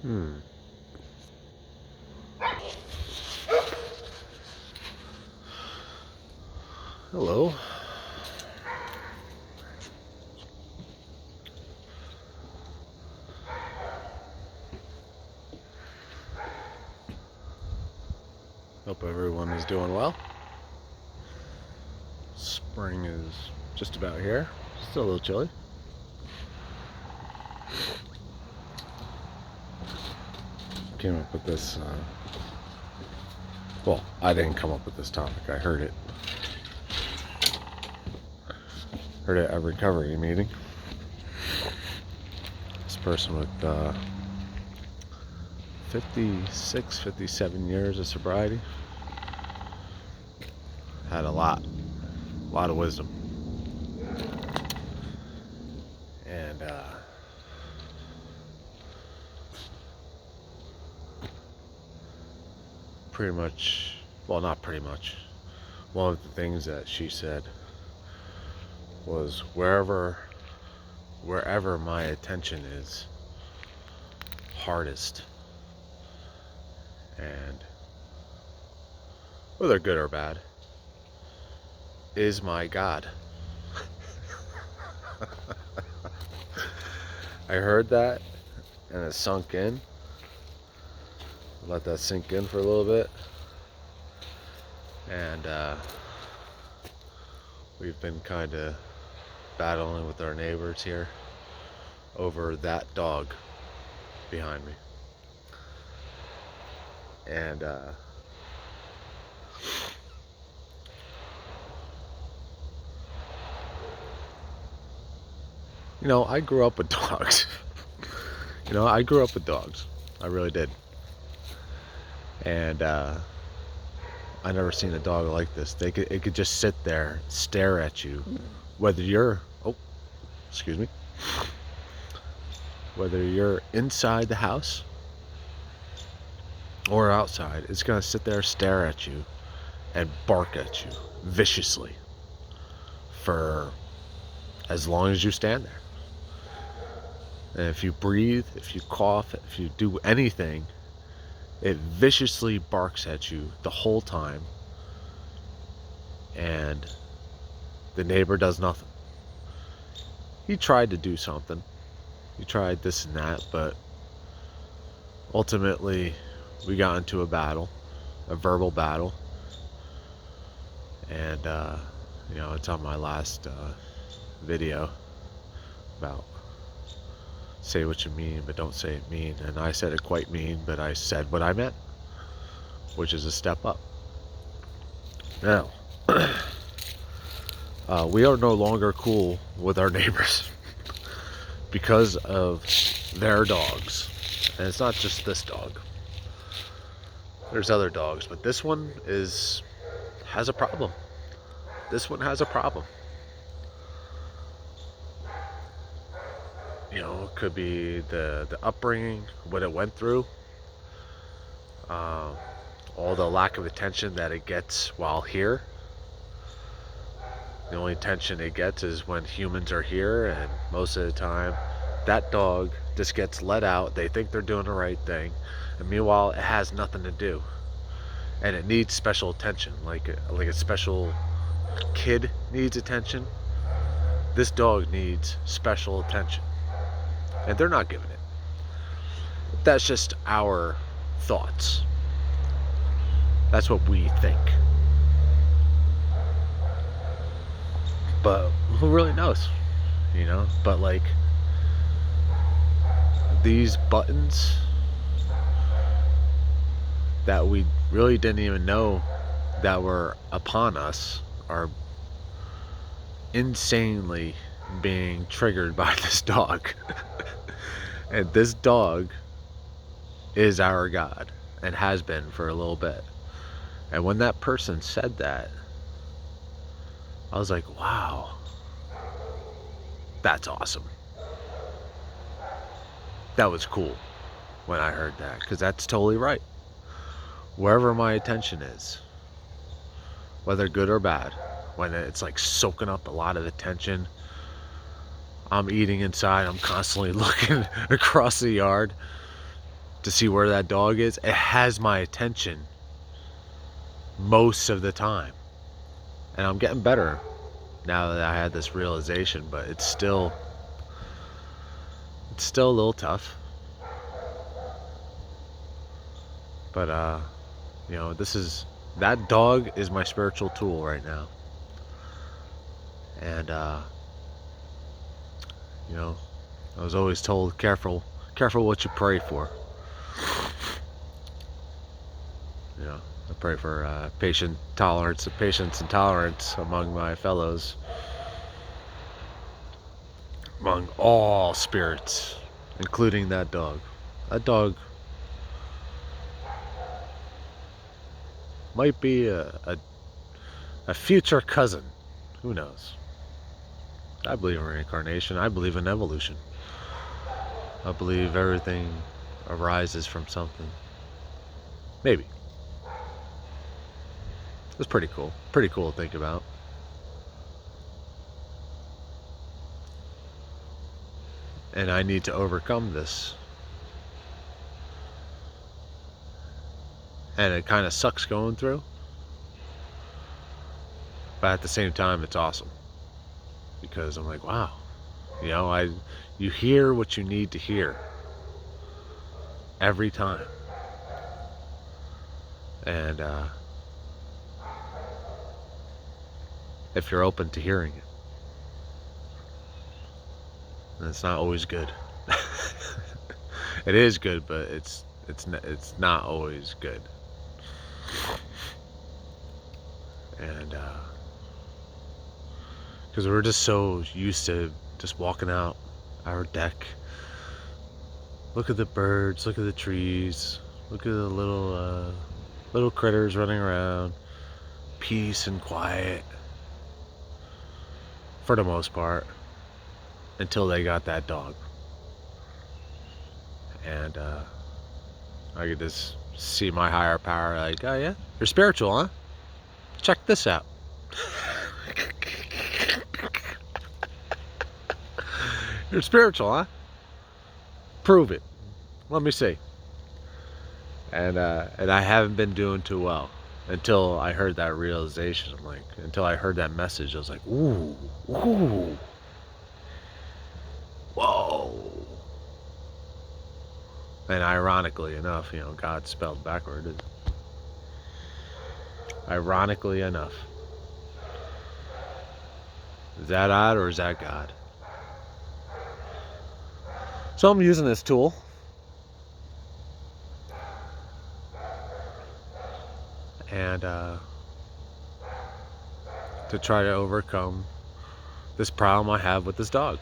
Hmm. Hello. Hope everyone is doing well. Spring is just about here. Still a little chilly. Came up with this. Well, I didn't come up with this topic. I heard it. Heard it at a recovery meeting. This person with 56, 57 years of sobriety had a lot of wisdom. And pretty much, well, not pretty much, one of the things that she said was wherever my attention is hardest, and whether good or bad, is my God. I heard that and it sunk in. Let that sink in for a little bit. And we've been kind of battling with our neighbors here over that dog behind me. And I grew up with dogs. I grew up with dogs. I really did. And I never seen a dog like this. It could just sit there, stare at you, whether you're whether you're inside the house or outside. It's gonna sit there, stare at you, and bark at you viciously for as long as you stand there. And if you breathe, if you cough, if you do anything, it viciously barks at you the whole time, and the neighbor does nothing. He tried to do something. He tried this and that, but ultimately we got into a battle, a verbal battle. And it's on my last video about say what you mean, but don't say it mean. And I said it quite mean, but I said what I meant, which is a step up. Now, we are no longer cool with our neighbors because of their dogs. And it's not just this dog. There's other dogs, but this one has a problem. This one has a problem. It could be the upbringing, what it went through, all the lack of attention that it gets while here. The only attention it gets is when humans are here, and most of the time that dog just gets let out. They think they're doing the right thing, and meanwhile it has nothing to do, and it needs special attention, like a special kid needs attention. This dog needs special attention, and they're not giving it. That's just our thoughts. That's what we think. But who really knows? But like these buttons that we really didn't even know that were upon us are insanely being triggered by this dog. And this dog is our God and has been for a little bit. And when that person said that, I was like, wow, that's awesome. That was cool when I heard that, because that's totally right. Wherever my attention is, whether good or bad, when it's like soaking up a lot of attention, I'm eating inside, I'm constantly looking across the yard, to see where that dog is, it has my attention most of the time. And I'm getting better now that I had this realization, but it's still a little tough. But that dog is my spiritual tool right now. And I was always told, careful what you pray for. I pray for patience and tolerance among my fellows, among all spirits, including that dog. That dog might be a future cousin. Who knows? I believe in reincarnation. I believe in evolution. I believe everything arises from something. Maybe. It's pretty cool. Pretty cool to think about. And I need to overcome this. And it kind of sucks going through. But at the same time, it's awesome. Because I'm like, wow. You hear what you need to hear. Every time. And if you're open to hearing it. And it's not always good. It is good, but it's not always good. And because we're just so used to just walking out our deck, look at the birds, look at the trees, look at the little critters running around, peace and quiet for the most part, until they got that dog. And I could just see my higher power like, oh yeah, you're spiritual, huh? Check this out. You're spiritual, huh? Prove it. Let me see. And I haven't been doing too well until I heard that realization. Until I heard that message, I was like, ooh, whoa. And ironically enough, God spelled backward. Ironically enough. Is that odd or is that God? So I'm using this tool. And to try to overcome this problem I have with this dog.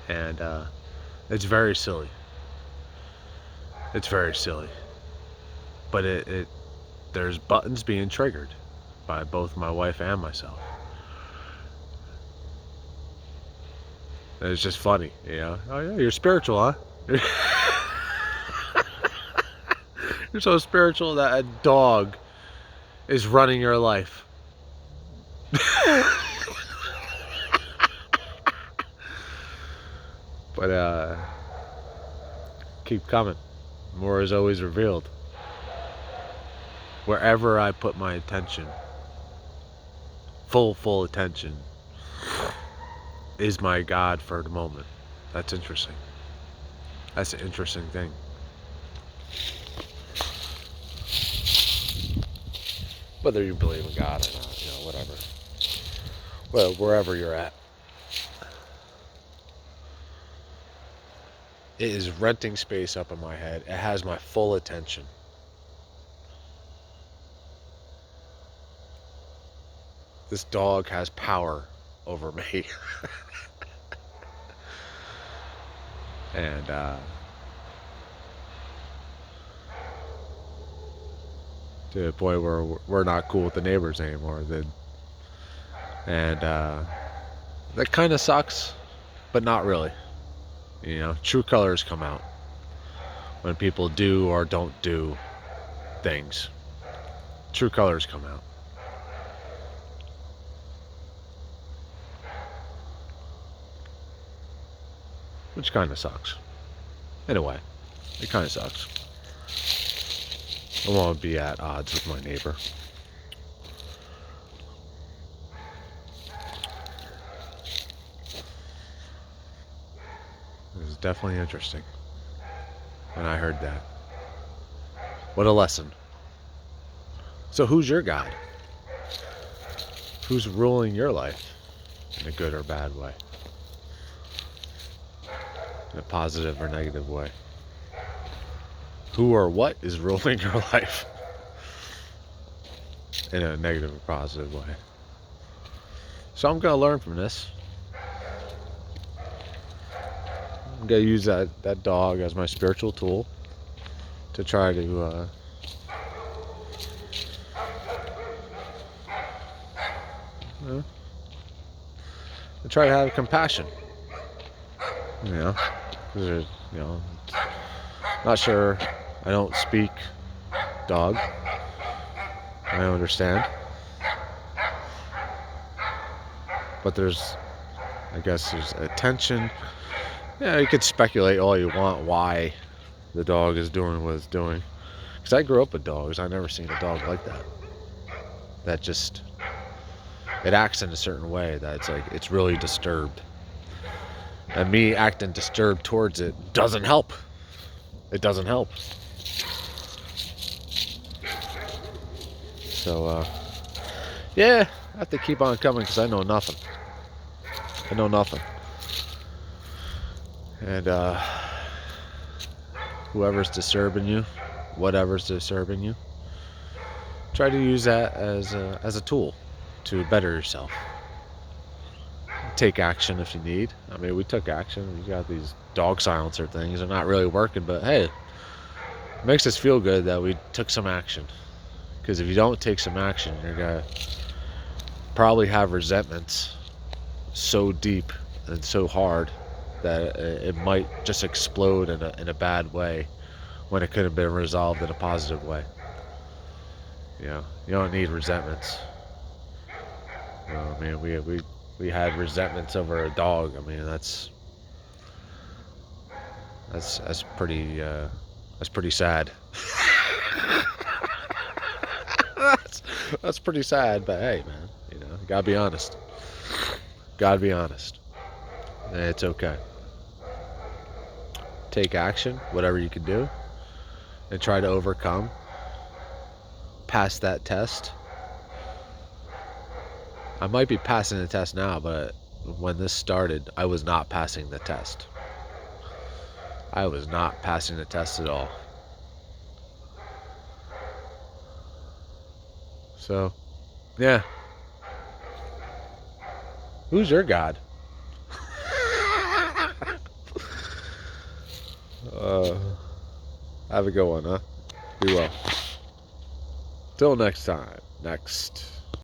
And it's very silly. It's very silly. But there's buttons being triggered by both my wife and myself. And it's just funny, Oh yeah, you're spiritual, huh? You're so spiritual that a dog is running your life. But keep coming. More is always revealed. Wherever I put my attention, full attention, is my God for the moment. That's interesting. That's an interesting thing. Whether you believe in God or not, whatever. Well, wherever you're at. It is renting space up in my head. It has my full attention. This dog has power over me. And to the point where we're not cool with the neighbors anymore. And that kind of sucks, but not really. True colors come out when people do or don't do things. True colors come out. Which kind of sucks. Anyway, It kind of sucks. I want to be at odds with my neighbor. It was definitely interesting when I heard that. What a lesson. So who's your God? Who's ruling your life in a good or bad way? In a positive or negative way? Who or what is ruling your life in a negative or positive way? So I'm going to learn from this. I'm going to use that dog as my spiritual tool to try to try to have compassion. You know, 'cause there's, you know, not sure. I don't speak dog. I understand, but I guess there's attention. Yeah, you could speculate all you want why the dog is doing what it's doing. Because I grew up with dogs. I never seen a dog like that. That just, it acts in a certain way that it's like it's really disturbed. And me acting disturbed towards it doesn't help. It doesn't help. So, yeah, I have to keep on coming because I know nothing. I know nothing. And whoever's disturbing you, whatever's disturbing you, try to use that as a tool to better yourself. Take action if you need. I mean, we took action. We got these dog silencer things. They're not really working, but hey, it makes us feel good that we took some action. Because if you don't take some action, you're gonna probably have resentments so deep and so hard that it might just explode in a bad way when it could have been resolved in a positive way. You know, you don't need resentments. You know, I mean, we had resentments over a dog. I mean, that's pretty sad. that's pretty sad. But hey, man, you know, you gotta be honest. Gotta be honest. It's okay. Take action, whatever you can do, and try to overcome. Pass that test. I might be passing the test now, but when this started, I was not passing the test. I was not passing the test at all. So, yeah. Who's your God? Have a good one, huh? Be well. Till next time. Next.